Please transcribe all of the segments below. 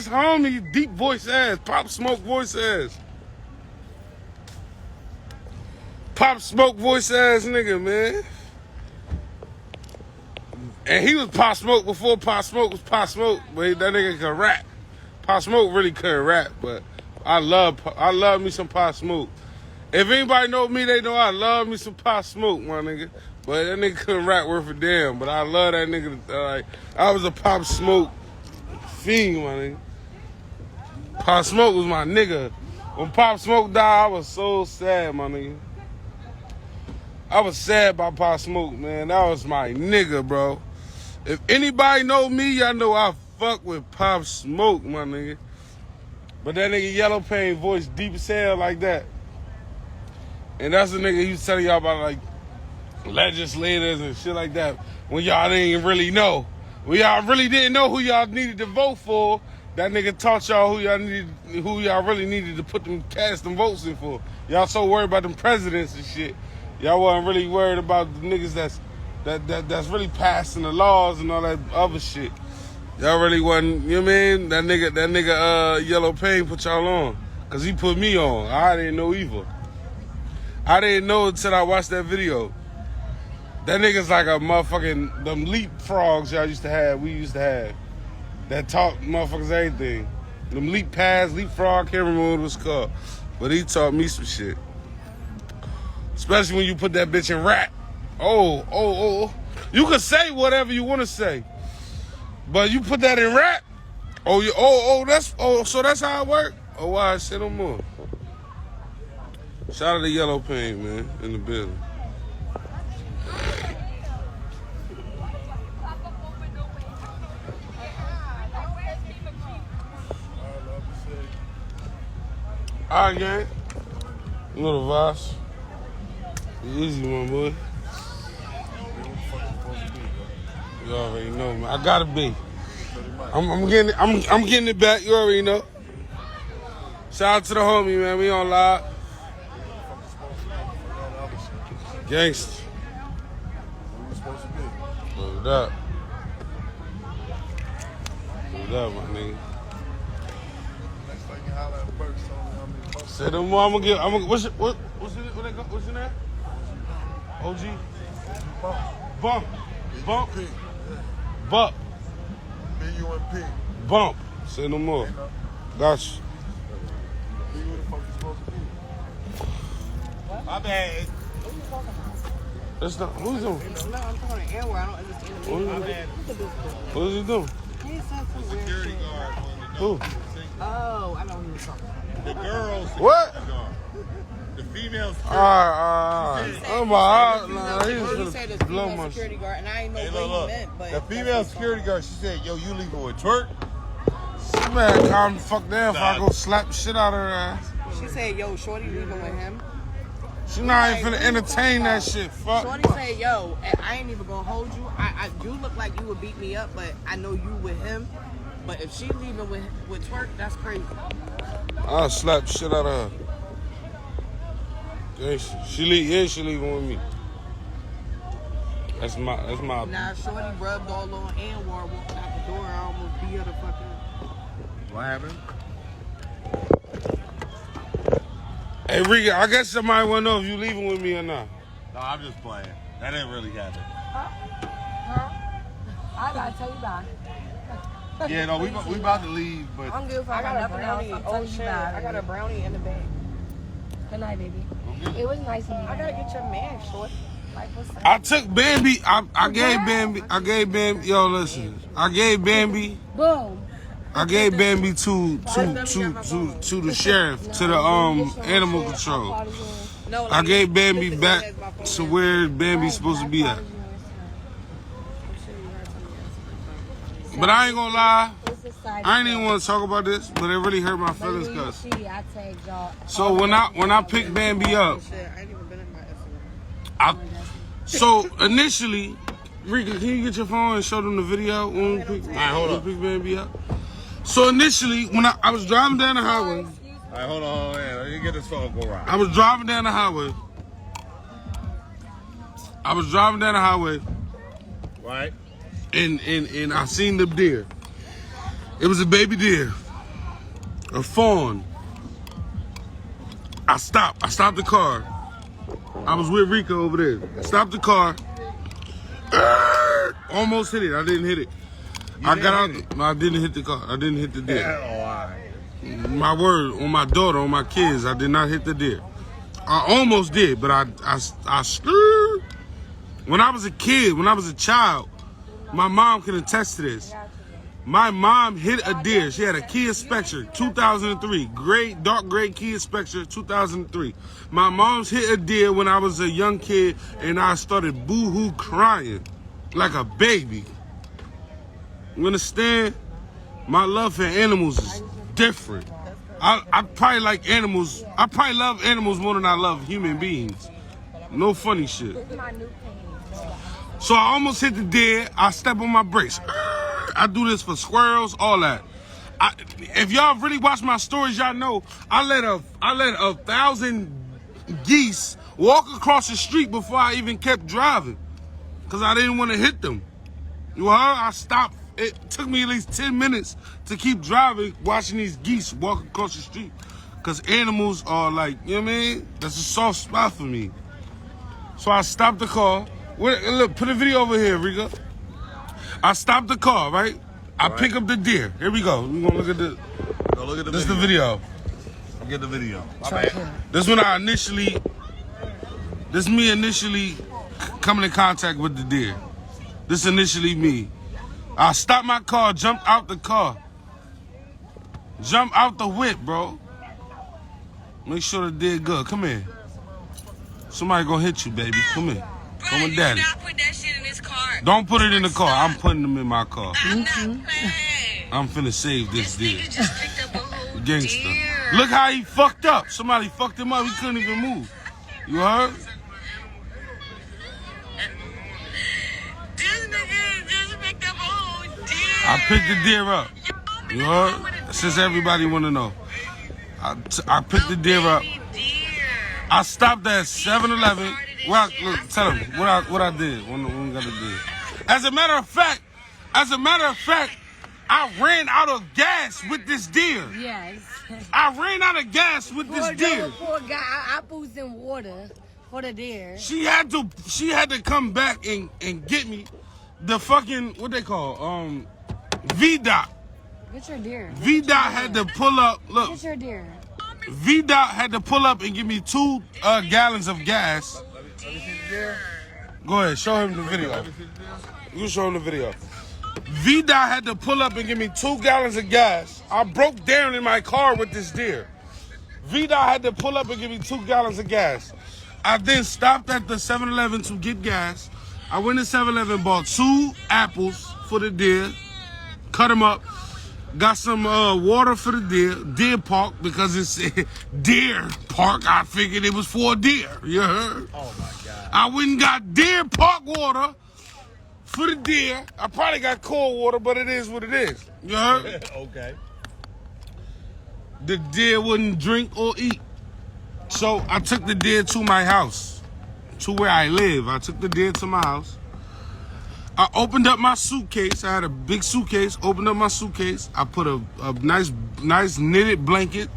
his homie, deep voice ass, Pop Smoke voice ass. Pop Smoke voice ass nigga, man. And he was Pop Smoke before Pop Smoke was Pop Smoke, but that nigga could rap. Pop Smoke really couldn't rap, but I love me some Pop Smoke. If anybody know me, they know I love me some Pop Smoke, my nigga. But that nigga couldn't rap worth a damn. But I love that nigga. Like, I was a Pop Smoke fiend, my nigga. Pop Smoke was my nigga. When Pop Smoke died, I was so sad, my nigga. I was sad about Pop Smoke, man. That was my nigga, bro. If anybody know me, y'all know I fuck with Pop Smoke, my nigga. But that nigga Yellow Pain voice deep as hell like that. And that's the nigga he was telling y'all about, like, legislators and shit like that. When y'all didn't really know. When y'all really didn't know who y'all needed to vote for, that nigga taught y'all who y'all really needed to put them, cast them votes in for. Y'all so worried about them presidents and shit. Y'all wasn't really worried about the niggas that's really passing the laws and all that other shit. Y'all really wasn't, you know what I mean? That nigga Yellow Pain put y'all on. Cause he put me on. I didn't know either. I didn't know until I watched that video. That nigga's like a motherfucking, them leapfrogs y'all used to have, we used to have. That taught motherfuckers everything. Them leap pads, leapfrog, can't remember what it was called. But he taught me some shit. Especially when you put that bitch in rap. Oh. You can say whatever you want to say. But you put that in rap. So that's how it work? Oh, why? Say no more. Shout out to Yellow Pain, man, in the building. All right, gang. Little Voss. Easy one, boy. You already know, man. I gotta be. I'm getting it back. You already know. Shout out to the homie, man. We on live. Gangsta. Hold up. Hold up, my nigga. Say no more. I'm gonna what's your name? OG? Bump. Bump. B-U-M-P. Bump. Say no more. Gotcha. My bad. That's not, who's doing? No, I'm talking to Airware. I don't understand the meaning. My bad. What is he doing? He said some weird Security shit. guard. Who? Oh, I know what he was talking about. The girls. What? The females. Alright. Oh my God. He said the female security guard, and I didn't know what he meant, but the female security guard, she said, yo, you leaving with twerk? Man, calm the fuck down if I go slap the shit out of her ass. she said, yo, shorty leaving with him. She not even finna entertain that shit. Fuck. Shorty said, yo, I ain't even gonna hold you. You look like you would beat me up, but I know you with him. But if she leaving with twerk, that's crazy. I'll slap the shit out of her. She leaving with me. That's my. Nah, shorty rubbed all on Anwar walking out the door. I almost beat her the fucking. What happened? Hey, Rika, I guess somebody wanna know if you leaving with me or not. No, I'm just playing. That didn't really happen. Huh? I gotta tell you bye. Yeah, no, we about to leave, but I'm good for I got a brownie. I'll Oh tell you shit! bye. I got a brownie in the bag. Good night, baby. It was nice meeting you. I gotta get your man, short. Like, what's up? I took Bambi. I gave Bambi. Yo, listen. I gave Bambi. Boom. I gave Bambi to the sheriff, to the animal control. No, I gave Bambi back to where Bambi's supposed to be at. But I ain't gonna lie, I ain't even want to talk about this, but it really hurt my feelings, cause. So when I picked Bambi up, so initially, Rika, can you get your phone and show them the video when we picked Bambi up? So initially, when I was driving down the highway. all right, hold on, let me get this phone go right. I was driving down the highway. Right. And I seen the deer. It was a baby deer. a fawn. I stopped the car. I was with Rika over there. I stopped the car. Almost hit it. I didn't hit it. I got out. I didn't hit the car. I didn't hit the deer. My word, on my daughter, on my kids, I did not hit the deer. I almost did, but I screwed. When I was a kid, when I was a child, my mom can attest to this. My mom hit a deer. She had a Kia Spectre, 2003. Dark gray Kia Spectre, 2003. My mom's hit a deer when I was a young kid, and I started boo-hoo crying like a baby. You understand? My love for animals is different. I probably like animals. I probably love animals more than I love human beings. No funny shit. So I almost hit the deer. I step on my brakes. I do this for squirrels, all that. If y'all really watch my stories, y'all know I let 1,000 geese walk across the street before I even kept driving, because I didn't want to hit them. You heard? I stopped. It took me at least 10 minutes to keep driving, watching these geese walk across the street, because animals are like, you know what I mean? That's a soft spot for me. So I stopped the car. Look, put a video over here, Rika. I stopped the car, right? I pick up the deer. Here we go. We're gonna look at the. Go look at the this video. The video. Get the video. This when I initially. This me initially coming in contact with the deer. This initially me. I stopped my car, jumped out the car. Jump out the whip, bro. Make sure the deer good. Come here. Somebody gonna hit you, baby. Come here. Come with daddy. Not put that shit in his car. Don't put it in the car. I'm putting them in my car. I'm not playing. I'm finna save this deer. Nigga just picked up a whole Gangster. deer. Look how he fucked up. Somebody fucked him up. He couldn't even move. You heard? This nigga just picked up a whole deer. I picked the deer up. You heard? Since everybody want to know. I picked the deer up. I stopped at 7-Eleven. Look, tell them what I did when we got the deer. As a matter of fact, I ran out of gas with this deer. Yes. I ran out of gas with this deer. Poor guy. I put some water for the deer. She had to come back and get me the fucking, what they call, VDOT. Get your deer. VDOT had to pull up. Look, Get your deer. VDOT had to pull up and give me 2 gallons of gas. Go ahead, show him the video. You show him the video. VDOT had to pull up and give me 2 gallons of gas. I broke down in my car with this deer. VDOT had to pull up and give me 2 gallons of gas. I then stopped at the 7-Eleven to get gas. I went to 7-Eleven, bought 2 apples for the deer, cut them up. Got some water for the deer park, because it's deer park. I figured it was for a deer. You heard? Oh my God. I went and got deer park water for the deer. I probably got cold water, but it is what it is. You heard? Okay. The deer wouldn't drink or eat. So I took the deer to my house, to where I live. I took the deer to my house. I opened up my suitcase. I had a big suitcase. Opened up my suitcase. I put a nice knitted blanket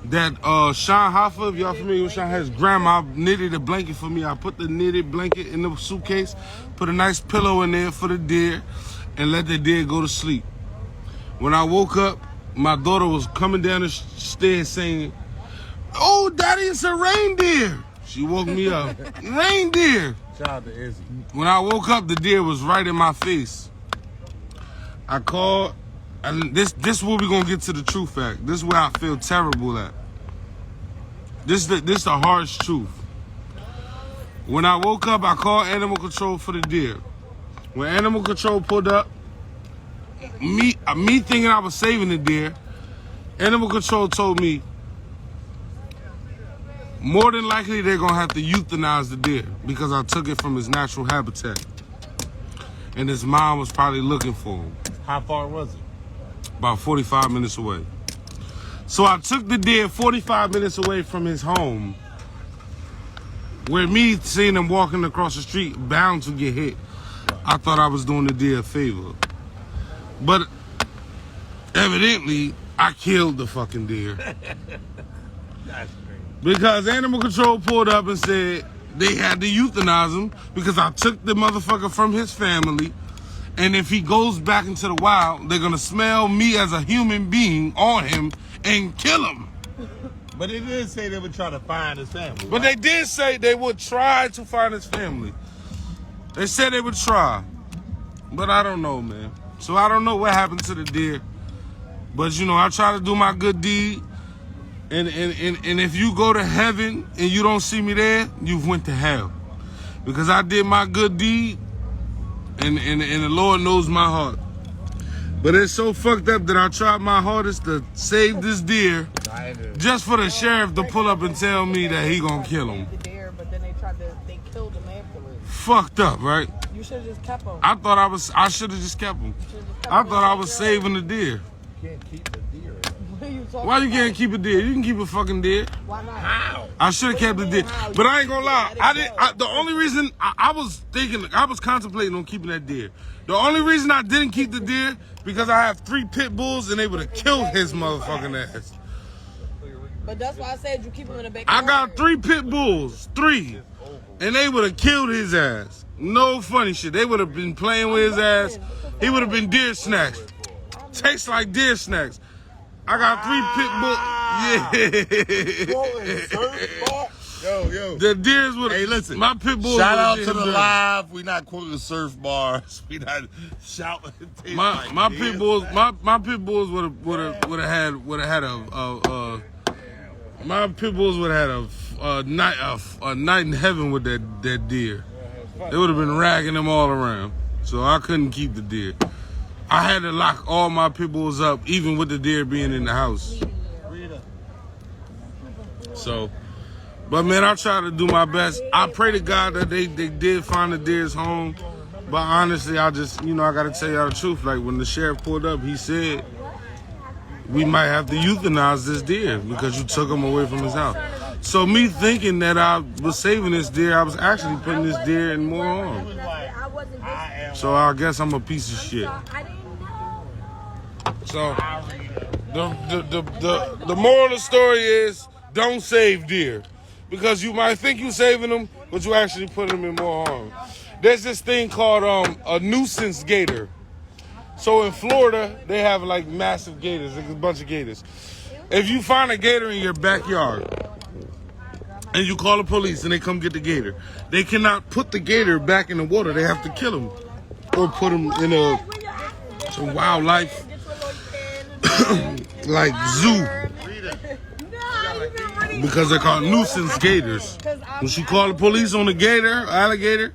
that Sean Hoffa, if y'all familiar with Sean, his grandma knitted a blanket for me. I put the knitted blanket in the suitcase, put a nice pillow in there for the deer, and let the deer go to sleep. When I woke up, my daughter was coming down the stairs saying, "Oh, Daddy, it's a reindeer." She woke me up. Reindeer. Shout out to Izzy. When I woke up, the deer was right in my face. I called, and this is where we're gonna get to the true fact. This is where I feel terrible at. This the harsh truth. When I woke up, I called animal control for the deer. When animal control pulled up, me thinking I was saving the deer, animal control told me, more than likely, they're going to have to euthanize the deer because I took it from his natural habitat. And his mom was probably looking for him. How far was it? About 45 minutes away. So I took the deer 45 minutes away from his home, where me seeing him walking across the street, bound to get hit. I thought I was doing the deer a favor. But evidently, I killed the fucking deer. That's crazy. Because animal control pulled up and said they had to euthanize him because I took the motherfucker from his family. And if he goes back into the wild, they're gonna smell me as a human being on him and kill him. But they did say they would try to find his family. But they did say they would try to find his family. They said they would try. But I don't know, man. So I don't know what happened to the deer. But you know, I try to do my good deed. And if you go to heaven and you don't see me there, you've went to hell. Because I did my good deed and the Lord knows my heart. But it's so fucked up that I tried my hardest to save this deer just for the sheriff to pull up and tell me that he gonna kill him. The deer, but then they killed him afterwards. Fucked up, right? You should have just kept him. I should have just kept him. I thought I was saving the deer. You can't keep the deer. What are you talking Why you about? can't keep a deer? You can keep a fucking deer. Why not? How? I should have kept the deer. But I ain't gonna lie. The only reason I was contemplating on keeping that deer. The only reason I didn't keep the deer because I have 3 pit bulls and they would have killed his motherfucking ass. But that's why I said you keep him in the back. I got 3 pit bulls, 3, and they would have killed his ass. No funny shit. They would have been playing with his ass. He would have been deer snacks. Tastes like deer snacks. I got 3 pit bulls. Yeah. Yo. The deers would. Hey, listen. My pit bulls. Shout out would've to been the dead. live. We not quoting surf bars. We not shouting. My pit bulls. My pit bulls would have had my pit bulls would have had a night in heaven with that deer. They would have been ragging them all around. So I couldn't keep the deer. I had to lock all my pit bulls up, even with the deer being in the house. So, but man, I try to do my best. I pray to God that they did find the deer's home. But honestly, I just, I got to tell y'all the truth. Like when the sheriff pulled up, he said, we might have to euthanize this deer because you took him away from his house. So me thinking that I was saving this deer, I was actually putting this deer in more harm. So I guess I'm a piece of shit. So the moral of the story is don't save deer. Because you might think you're saving them, but you actually put them in more harm. There's this thing called a nuisance gator. So in Florida, they have like massive gators, like a bunch of gators. If you find a gator in your backyard and you call the police and they come get the gator, they cannot put the gator back in the water. They have to kill him or put him in some wildlife like zoo. Because they're called nuisance gators. When you call the police on the alligator,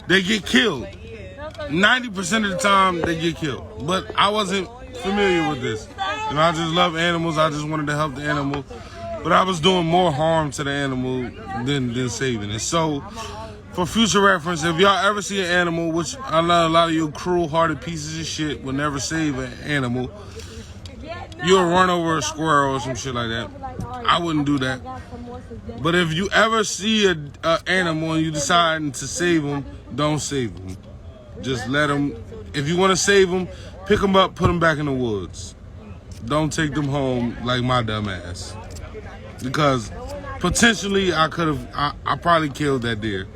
they get killed. 90% of the time, they get killed. But I wasn't familiar with this. I just love animals. I just wanted to help the animal. But I was doing more harm to the animal than saving it. So, for future reference, if y'all ever see an animal, which I know a lot of you cruel-hearted pieces of shit will never save an animal, you'll run over a squirrel or some shit like that. I wouldn't do that. But if you ever see an animal and you decide to save them, don't save them. Just let them. If you want to save them, pick them up, put them back in the woods. Don't take them home like my dumb ass. Because potentially I probably killed that deer.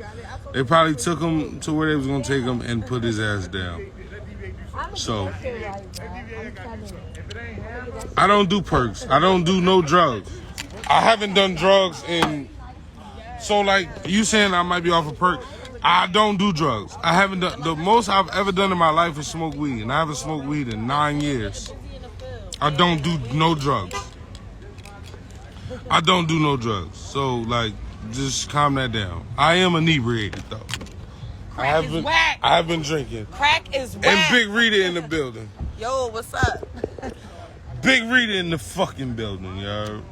They probably took him to where they was going to take him and put his ass down. So, I don't do perks. I don't do no drugs. I haven't done drugs so like you saying I might be off a perk. I don't do drugs. I haven't done, the most I've ever done in my life is smoke weed. And I haven't smoked weed in 9 years. I don't do no drugs. I don't do no drugs. So like, just calm that down. I am inebriated though. Crack is whack. I have been drinking. Crack is whack. And Big Rita in the building. Yo, what's up? Big Rita in the fucking building, yo.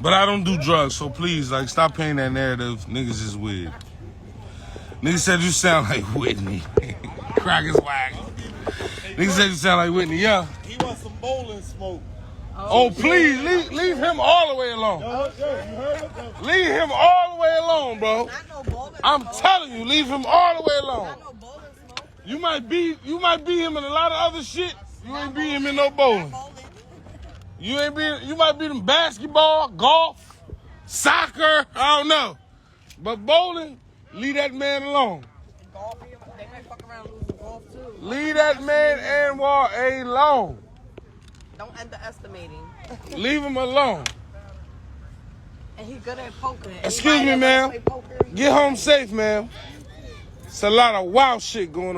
But I don't do drugs, so please, like, stop painting that narrative. Niggas is weird. Niggas said you sound like Whitney. Crack is whack. Niggas said you sound like Whitney, yeah. He wants some bowling smoke. Oh, please, leave him all the way alone. Leave him all the way alone, bro. I'm telling you, leave him all the way alone. You might be him in a lot of other shit, You ain't beat him in no bowling. You ain't be. You might beat him basketball, golf, soccer. I don't know, but bowling, leave that man alone. Golf, they might fuck around losing golf too. Leave that man Anwar alone. Don't underestimate him. Leave him alone. And he's good at poker. Excuse me, Anybody that ma'am. play poker, Get home safe, ma'am. It's a lot of wild shit going on.